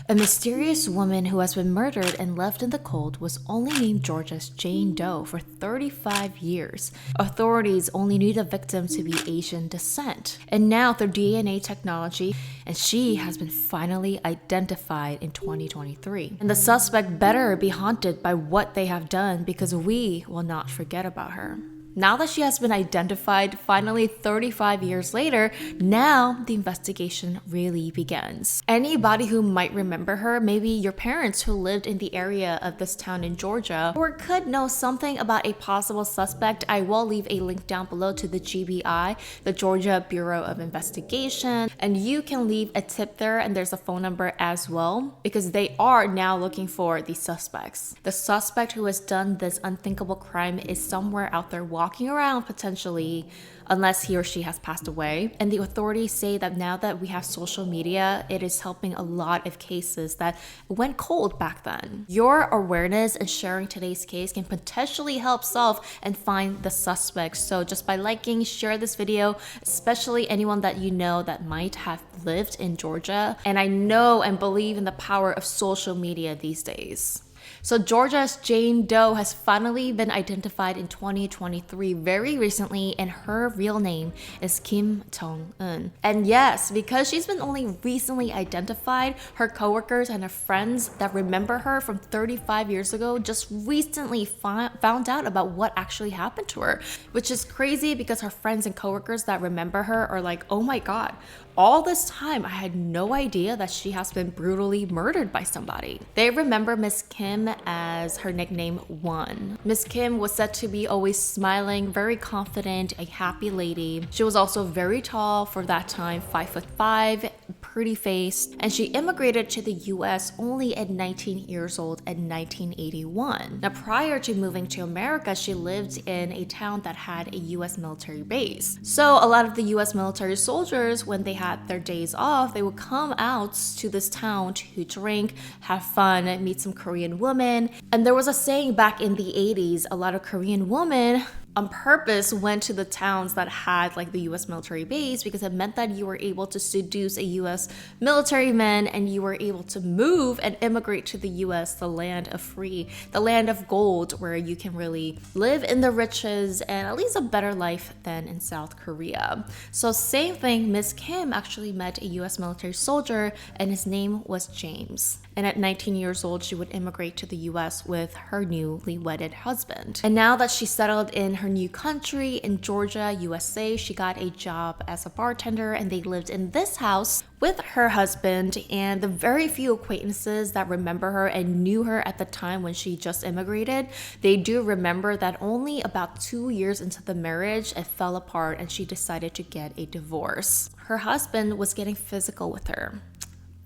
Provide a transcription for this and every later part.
A mysterious woman who has been murdered and left in the cold was only named Georgia's Jane Doe for 35 years. Authorities only knew the victim to be Asian descent. And now through DNA technology, and she has been finally identified in 2023. And the suspect better be haunted by what they have done because we will not forget about her. Now that she has been identified, finally 35 years later, now the investigation really begins. Anybody who might remember her, maybe your parents who lived in the area of this town in Georgia, or could know something about a possible suspect, I will leave a link down below to the GBI, the Georgia Bureau of Investigation, and you can leave a tip there, and there's a phone number as well, because they are now looking for the suspects. The suspect who has done this unthinkable crime is somewhere out there walking around potentially, unless he or she has passed away. And the authorities say that now that we have social media, it is helping a lot of cases that went cold back then. Your awareness and sharing today's case can potentially help solve and find the suspects. So just by liking, share this video, especially anyone that you know that might have lived in Georgia. And I know and believe in the power of social media these days. So Georgia's Jane Doe has finally been identified in 2023 very recently, and her real name is Chong Un. And yes, because she's been only recently identified, her coworkers and her friends that remember her from 35 years ago just recently found out about what actually happened to her, which is crazy because her friends and coworkers that remember her are like, oh my god, all this time I had no idea that she has been brutally murdered by somebody. They remember Miss Kim as her nickname One. Miss Kim was said to be always smiling, very confident, a happy lady. She was also very tall for that time, 5'5", pretty face, and she immigrated to the US only at 19 years old in 1981. Now prior to moving to America, she lived in a town that had a US military base. So a lot of the US military soldiers, when they had their days off, they would come out to this town to drink, have fun, meet some Korean women. And there was a saying back in the 80s, a lot of Korean women on purpose went to the towns that had like the US military base because it meant that you were able to seduce a US military man and you were able to move and immigrate to the US, the land of free, the land of gold, where you can really live in the riches and at least a better life than in South Korea. So same thing, Miss Kim actually met a US military soldier and his name was James. And at 19 years old, she would immigrate to the US with her newly wedded husband. And now that she's settled in her new country in Georgia, USA, she got a job as a bartender and they lived in this house with her husband. And the very few acquaintances that remember her and knew her at the time when she just immigrated, they do remember that only about 2 years into the marriage, it fell apart and she decided to get a divorce. Her husband was getting physical with her.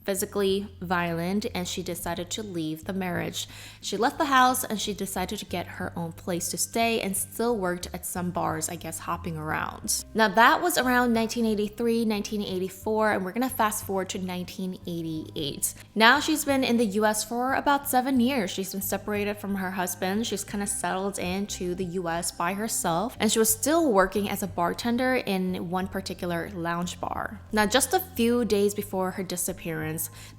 Physically violent, and she decided to leave the marriage. She left the house and she decided to get her own place to stay and still worked at some bars, I guess, hopping around. Now that was around 1983, 1984, and we're gonna fast forward to 1988. Now she's been in the US for about 7 years. She's been separated from her husband. She's kind of settled into the US by herself, and she was still working as a bartender in one particular lounge bar. Now just a few days before her disappearance,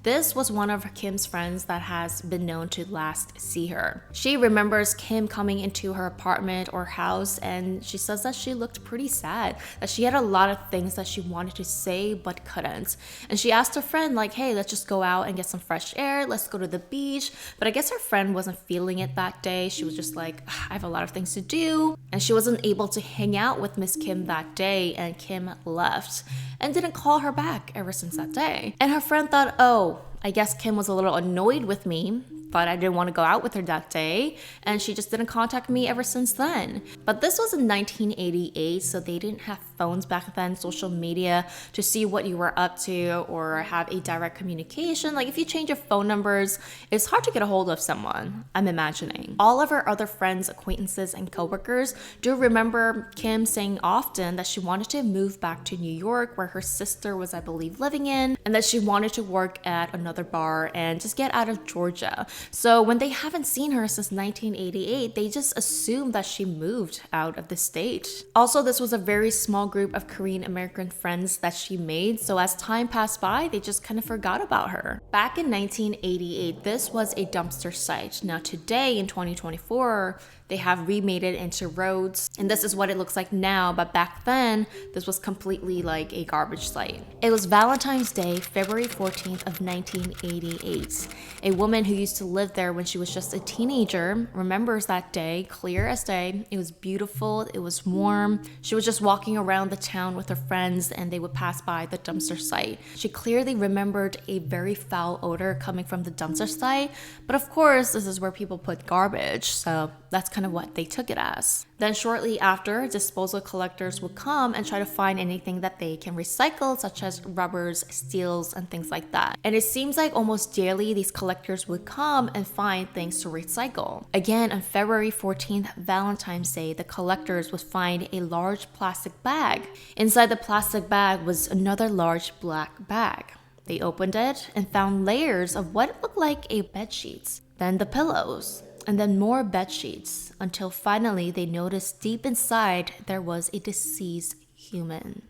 this was one of Kim's friends that has been known to last see her. She remembers Kim coming into her apartment or house, and she says that she looked pretty sad, that she had a lot of things that she wanted to say but couldn't. And she asked her friend like, hey, let's just go out and get some fresh air, let's go to the beach. But I guess her friend wasn't feeling it that day. She was just like, I have a lot of things to do. And she wasn't able to hang out with Miss Kim that day, and Kim left and didn't call her back ever since that day. And her friend thought, oh, I guess Kim was a little annoyed with me, thought I didn't want to go out with her that day, and she just didn't contact me ever since then. But this was in 1988, so they didn't have phones back then, social media to see what you were up to or have a direct communication. Like if you change your phone numbers, it's hard to get a hold of someone, I'm imagining. All of her other friends, acquaintances, and coworkers do remember Kim saying often that she wanted to move back to New York, where her sister was, I believe, living in, and that she wanted to work at another bar and just get out of Georgia. So when they haven't seen her since 1988, they just assume that she moved out of the state. Also, this was a very small group of Korean American friends that she made, so as time passed by, they just kind of forgot about her. Back in 1988, this was a dumpster site. Now today, in 2024, they have remade it into roads, and this is what it looks like now, but back then, this was completely like a garbage site. It was Valentine's Day, February 14th of 1988. A woman who used to live there when she was just a teenager remembers that day, clear as day. It was beautiful, it was warm. She was just walking around the town with her friends, and they would pass by the dumpster site. She clearly remembered a very foul odor coming from the dumpster site, but of course, this is where people put garbage, so that's kind of what they took it as. Then shortly after, disposal collectors would come and try to find anything that they can recycle, such as rubbers, steels, and things like that. And it seems like almost daily these collectors would come and find things to recycle. Again, on February 14th, Valentine's Day, the collectors would find a large plastic bag. Inside the plastic bag was another large black bag. They opened it and found layers of what looked like a bed sheets, then the pillows, and then more bed sheets, until finally they noticed deep inside there was a deceased human.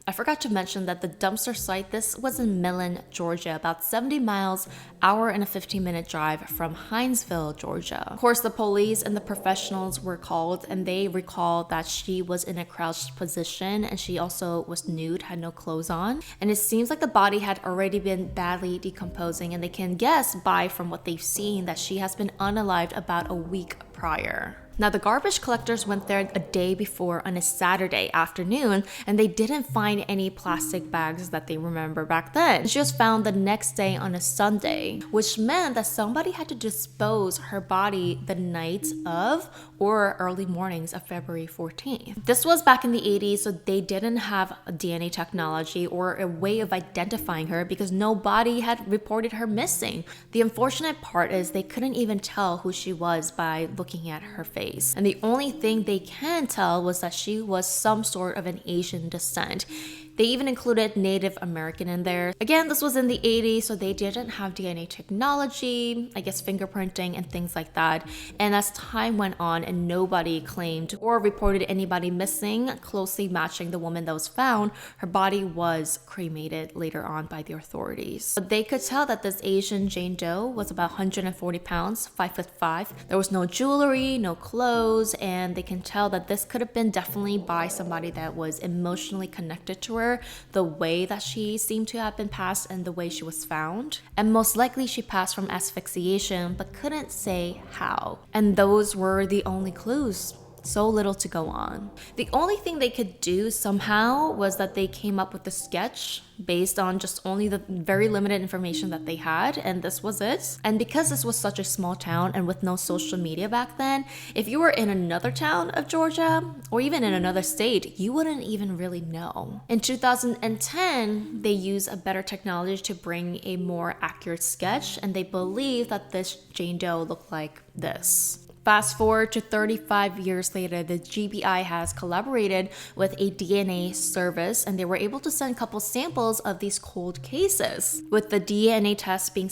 I forgot to mention that the dumpster site, this was in Millen, Georgia, about 70 miles, hour and a 15-minute drive from Hinesville, Georgia. Of course, the police and the professionals were called, and they recalled that she was in a crouched position, and she also was nude, had no clothes on. And it seems like the body had already been badly decomposing, and they can guess from what they've seen that she has been unalived about a week prior. Now, the garbage collectors went there a day before on a Saturday afternoon, and they didn't find any plastic bags that they remember back then. She was found the next day on a Sunday, which meant that somebody had to dispose her body the night of or early mornings of February 14th. This was back in the 80s, so they didn't have a DNA technology or a way of identifying her because nobody had reported her missing. The unfortunate part is they couldn't even tell who she was by looking at her face. And the only thing they can tell was that she was some sort of an Asian descent. They even included Native American in there. Again, this was in the 80s, so they didn't have DNA technology, I guess fingerprinting and things like that. And as time went on and nobody claimed or reported anybody missing, closely matching the woman that was found, her body was cremated later on by the authorities. But they could tell that this Asian Jane Doe was about 140 pounds, 5'5". There was no jewelry, no clothes, and they can tell that this could have been definitely by somebody that was emotionally connected to her, the way that she seemed to have been passed and the way she was found. And most likely she passed from asphyxiation but couldn't say how. And those were the only clues. So little to go on. The only thing they could do somehow was that they came up with a sketch based on just only the very limited information that they had, and this was it. And because this was such a small town and with no social media back then, if you were in another town of Georgia or even in another state, you wouldn't even really know. In 2010, they used a better technology to bring a more accurate sketch, and they believe that this Jane Doe looked like this. Fast forward to 35 years later, the GBI has collaborated with a DNA service, and they were able to send a couple samples of these cold cases. With the DNA test being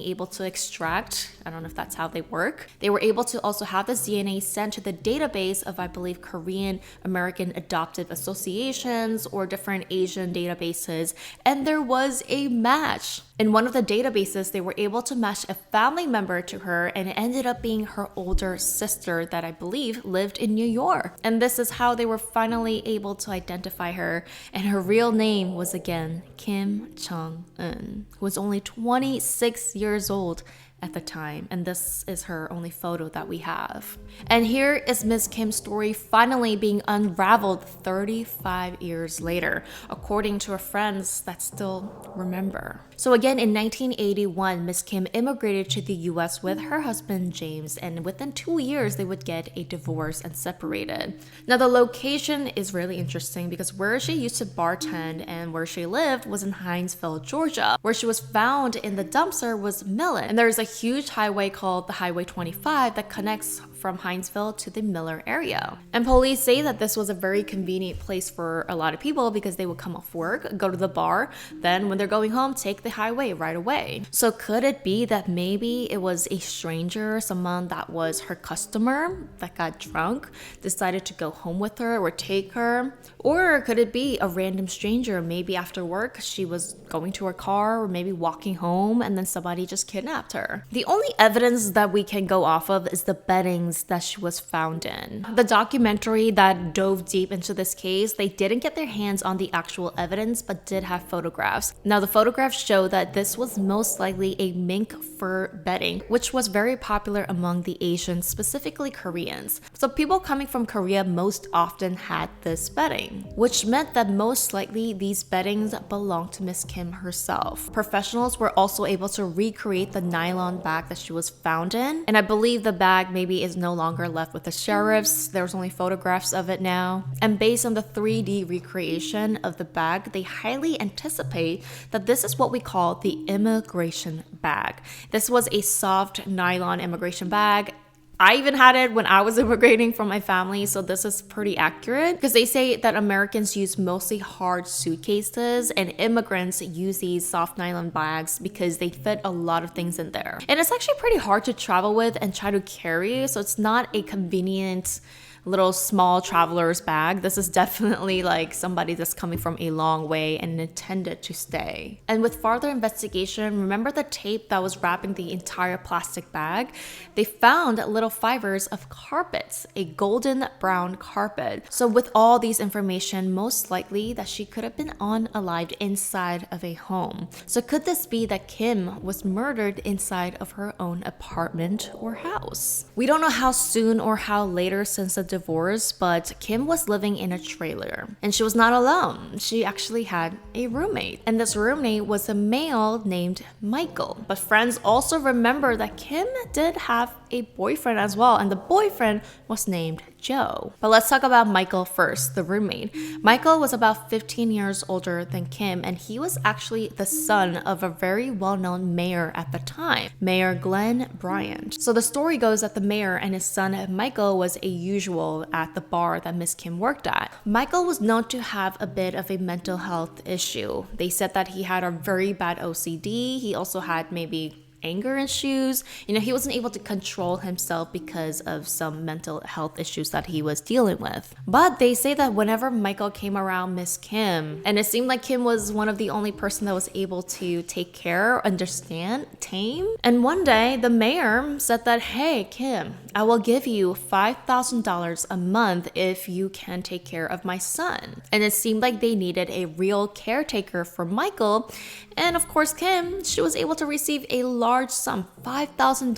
able to extract, I don't know if that's how they work, they were able to also have this DNA sent to the database of, I believe, Korean American adoptive associations or different Asian databases, and there was a match. In one of the databases, they were able to match a family member to her, and it ended up being her older sister that I believe lived in New York. And this is how they were finally able to identify her. And her real name was again Kim Chong Un, who was only 26 years old at the time, and this is her only photo that we have. And here is Miss Kim's story finally being unraveled 35 years later, according to her friends that still remember. So again, in 1981, Miss Kim immigrated to the US with her husband James, and within 2 years they would get a divorce and separated. Now the location is really interesting because where she used to bartend and where she lived was in Hinesville, Georgia. Where she was found in the dumpster was Millen, and there's a huge highway called the Highway 25 that connects from Hinesville to the Miller area. And police say that this was a very convenient place for a lot of people because they would come off work, go to the bar, then when they're going home, take the highway right away. So could it be that maybe it was a stranger, someone that was her customer that got drunk, decided to go home with her or take her? Or could it be a random stranger? Maybe after work, she was going to her car or maybe walking home and then somebody just kidnapped her. The only evidence that we can go off of is the beddings that she was found in. The documentary that dove deep into this case, they didn't get their hands on the actual evidence but did have photographs. Now the photographs show that this was most likely a mink fur bedding, which was very popular among the Asians, specifically Koreans. So people coming from Korea most often had this bedding, which meant that most likely these beddings belonged to Miss Kim herself. Professionals were also able to recreate the nylon bag that she was found in, and I believe the bag maybe is no longer left with the sheriffs. There's only photographs of it now. And based on the 3D recreation of the bag, they highly anticipate that this is what we call the immigration bag. This was a soft nylon immigration bag. I even had it when I was immigrating from my family, so this is pretty accurate because they say that Americans use mostly hard suitcases and immigrants use these soft nylon bags because they fit a lot of things in there. And it's actually pretty hard to travel with and try to carry, so it's not a convenient little small traveler's bag. This is definitely like somebody that's coming from a long way and intended to stay. And with further investigation, remember the tape that was wrapping the entire plastic bag? They found little fibers of carpets, a golden brown carpet. So with all these information, most likely that she could have been unalived inside of a home. So could this be that Kim was murdered inside of her own apartment or house? We don't know how soon or how later since the divorce, but Kim was living in a trailer and she was not alone. She actually had a roommate, and this roommate was a male named Michael. But friends also remember that Kim did have a boyfriend as well, and the boyfriend was named Joe. But let's talk about Michael first, the roommate. Michael was about 15 years older than Kim, and he was actually the son of a very well-known mayor at the time, Mayor Glenn Bryant. So the story goes that the mayor and his son Michael was a usual at the bar that Miss Kim worked at. Michael was known to have a bit of a mental health issue. They said that he had a very bad OCD. He also had maybe anger issues. He wasn't able to control himself because of some mental health issues that he was dealing with. But they say that whenever Michael came around Miss Kim, and it seemed like Kim was one of the only person that was able to take care, understand, tame. And one day the mayor said that, hey, Kim, I will give you $5,000 a month if you can take care of my son. And it seemed like they needed a real caretaker for Michael. And of course, Kim, she was able to receive a large sum, $5,000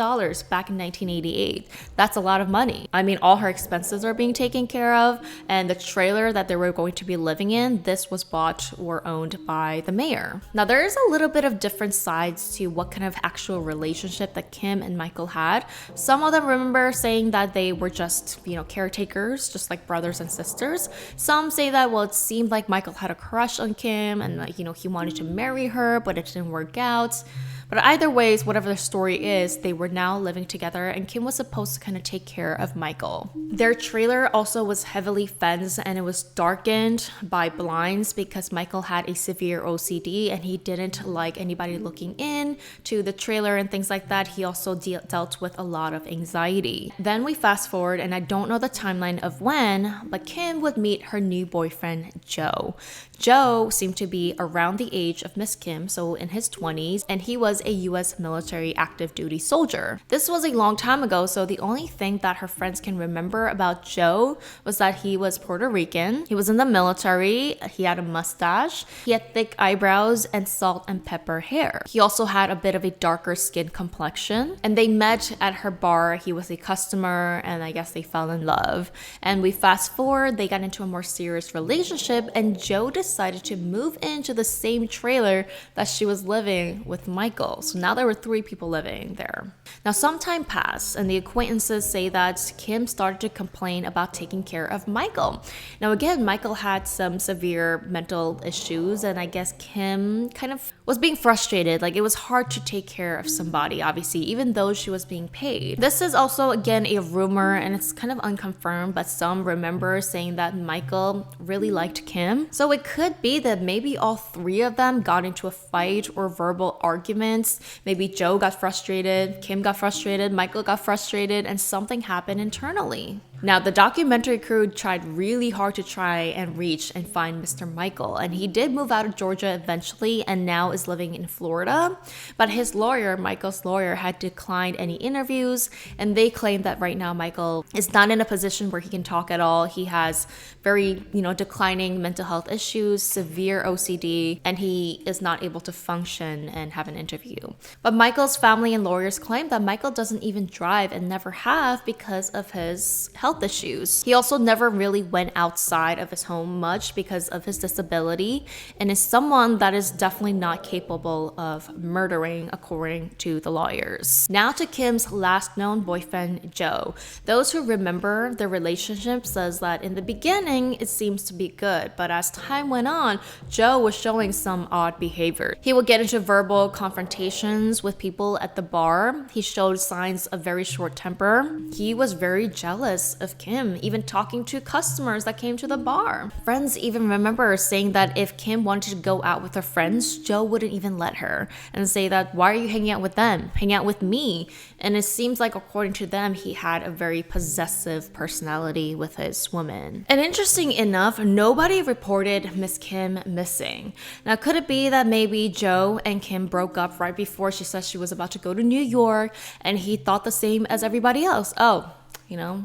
back in 1988. That's a lot of money. I mean, all her expenses are being taken care of, and the trailer that they were going to be living in, this was bought or owned by the mayor. Now, there is a little bit of different sides to what kind of actual relationship that Kim and Michael had. Some of them remember saying that they were just, caretakers, just like brothers and sisters. Some say that, well, it seemed like Michael had a crush on Kim and he wanted to marry her, but it didn't work out. But either ways, whatever the story is, they were now living together and Kim was supposed to kind of take care of Michael. Their trailer also was heavily fenced and it was darkened by blinds because Michael had a severe OCD and he didn't like anybody looking in to the trailer and things like that. He also dealt with a lot of anxiety. Then we fast forward, and I don't know the timeline of when, but Kim would meet her new boyfriend, Joe. Joe seemed to be around the age of Miss Kim, so in his 20s, and he was a US military active duty soldier. This was a long time ago, so the only thing that her friends can remember about Joe was that he was Puerto Rican, he was in the military, he had a mustache, he had thick eyebrows and salt and pepper hair. He also had a bit of a darker skin complexion, and they met at her bar. He was a customer, and I guess they fell in love. And we fast forward, they got into a more serious relationship, and Joe decided to move into the same trailer that she was living with Michael. Michael. So now there were 3 people living there. Now some time passed and the acquaintances say that Kim started to complain about taking care of Michael. Now again, Michael had some severe mental issues, and I guess Kim kind of was being frustrated. Like, it was hard to take care of somebody, obviously, even though she was being paid. This is also again a rumor and it's kind of unconfirmed, but some remember saying that Michael really liked Kim. So it could be that maybe all 3 of them got into a fight or verbal arguments. Maybe Joe got frustrated, Kim got frustrated, Michael got frustrated, and something happened internally. Now, the documentary crew tried really hard to try and reach and find Mr. Michael, and he did move out of Georgia eventually and now is living in Florida. But his lawyer, Michael's lawyer, had declined any interviews, and they claim that right now Michael is not in a position where he can talk at all. He has very, declining mental health issues, severe OCD, and he is not able to function and have an interview. But Michael's family and lawyers claim that Michael doesn't even drive and never have because of his health issues. He also never really went outside of his home much because of his disability, and is someone that is definitely not capable of murdering, according to the lawyers. Now to Kim's last known boyfriend, Joe. Those who remember the relationship says that in the beginning it seems to be good, but as time went on, Joe was showing some odd behavior. He would get into verbal confrontations with people at the bar. He showed signs of very short temper. He was very jealous of Kim, even talking to customers that came to the bar. Friends even remember saying that if Kim wanted to go out with her friends, Joe wouldn't even let her and say that, why are you hanging out with them? Hang out with me. And it seems like, according to them, he had a very possessive personality with his woman. And interesting enough, nobody reported Miss Kim missing. Now, could it be that maybe Joe and Kim broke up right before she said she was about to go to New York, and he thought the same as everybody else? Oh,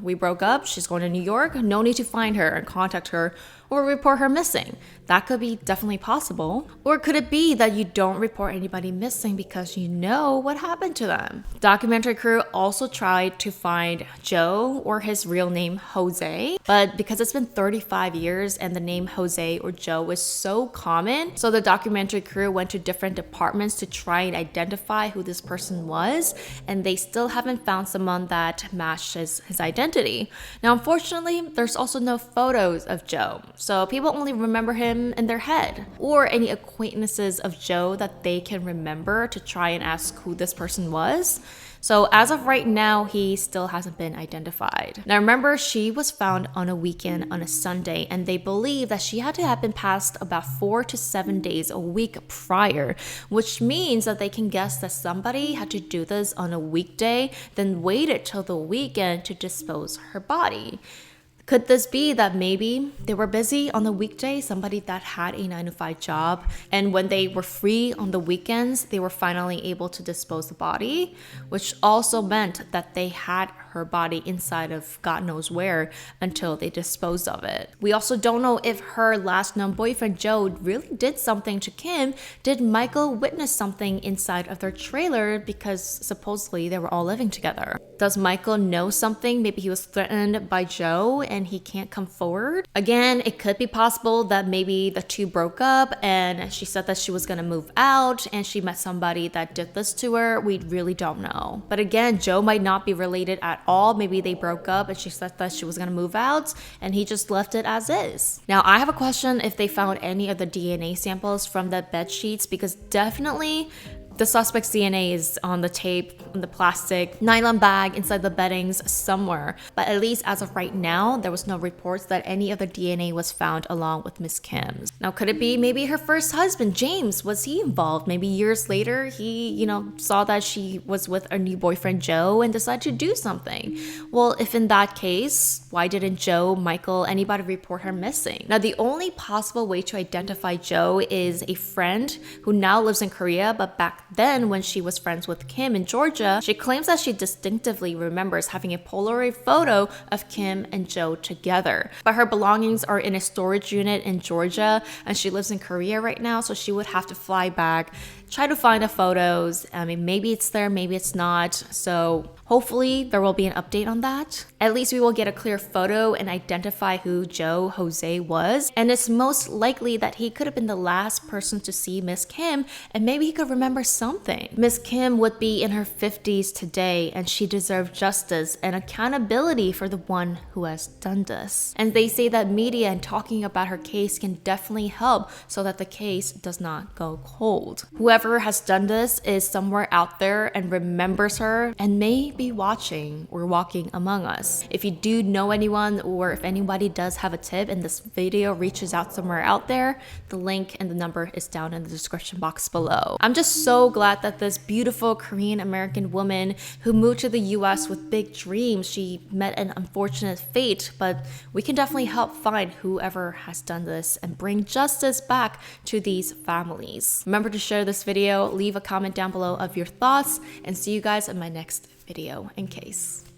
we broke up, she's going to New York, no need to find her and contact her or report her missing. That could be definitely possible. Or could it be that you don't report anybody missing because you know what happened to them? Documentary crew also tried to find Joe, or his real name Jose, but because it's been 35 years and the name Jose or Joe is so common, so the documentary crew went to different departments to try and identify who this person was, and they still haven't found someone that matches his identity. Now, unfortunately, there's also no photos of Joe, so people only remember him in their head, or any acquaintances of Joe that they can remember to try and ask who this person was. So as of right now, he still hasn't been identified. Now remember, she was found on a weekend on a Sunday, and they believe that she had to have been passed about 4 to 7 days a week prior, which means that they can guess that somebody had to do this on a weekday, then waited till the weekend to dispose her body. Could this be that maybe they were busy on the weekday, somebody that had a 9-to-5 job, and when they were free on the weekends, they were finally able to dispose the body, which also meant that they had her body inside of God knows where until they disposed of it. We also don't know if her last known boyfriend Joe really did something to Kim. Did Michael witness something inside of their trailer, because supposedly they were all living together? Does Michael know something? Maybe he was threatened by Joe and he can't come forward. Again, it could be possible that maybe the two broke up and she said that she was gonna move out and she met somebody that did this to her. We really don't know. But again, Joe might not be related at all. Maybe they broke up and she said that she was gonna move out and he just left it as is. Now, I have a question if they found any of the DNA samples from the bed sheets, because definitely the suspect's DNA is on the tape, on the plastic nylon bag, inside the beddings somewhere. But at least as of right now, there was no reports that any of the DNA was found along with Miss Kim's. Now, could it be maybe her first husband, James? Was he involved? Maybe years later, he, saw that she was with a new boyfriend, Joe, and decided to do something. Well, if in that case, why didn't Joe, Michael, anybody report her missing? Now, the only possible way to identify Joe is a friend who now lives in Korea, but back then, when she was friends with Kim in Georgia, she claims that she distinctively remembers having a Polaroid photo of Kim and Joe together. But her belongings are in a storage unit in Georgia, and she lives in Korea right now, so she would have to fly back try to find the photos. I mean, maybe it's there, maybe it's not. So hopefully there will be an update on that. At least we will get a clear photo and identify who Joe Jose was. And it's most likely that he could have been the last person to see Miss Kim, and maybe he could remember something. Miss Kim would be in her 50s today, and she deserved justice and accountability for the one who has done this. And they say that media and talking about her case can definitely help so that the case does not go cold. Whoever has done this is somewhere out there and remembers her and may be watching or walking among us. If you do know anyone, or if anybody does have a tip and this video reaches out somewhere out there, the link and the number is down in the description box below. I'm just so glad that this beautiful Korean American woman who moved to the US with big dreams, she met an unfortunate fate, but we can definitely help find whoever has done this and bring justice back to these families. Remember to share this video, leave a comment down below of your thoughts, and see you guys in my next video in case.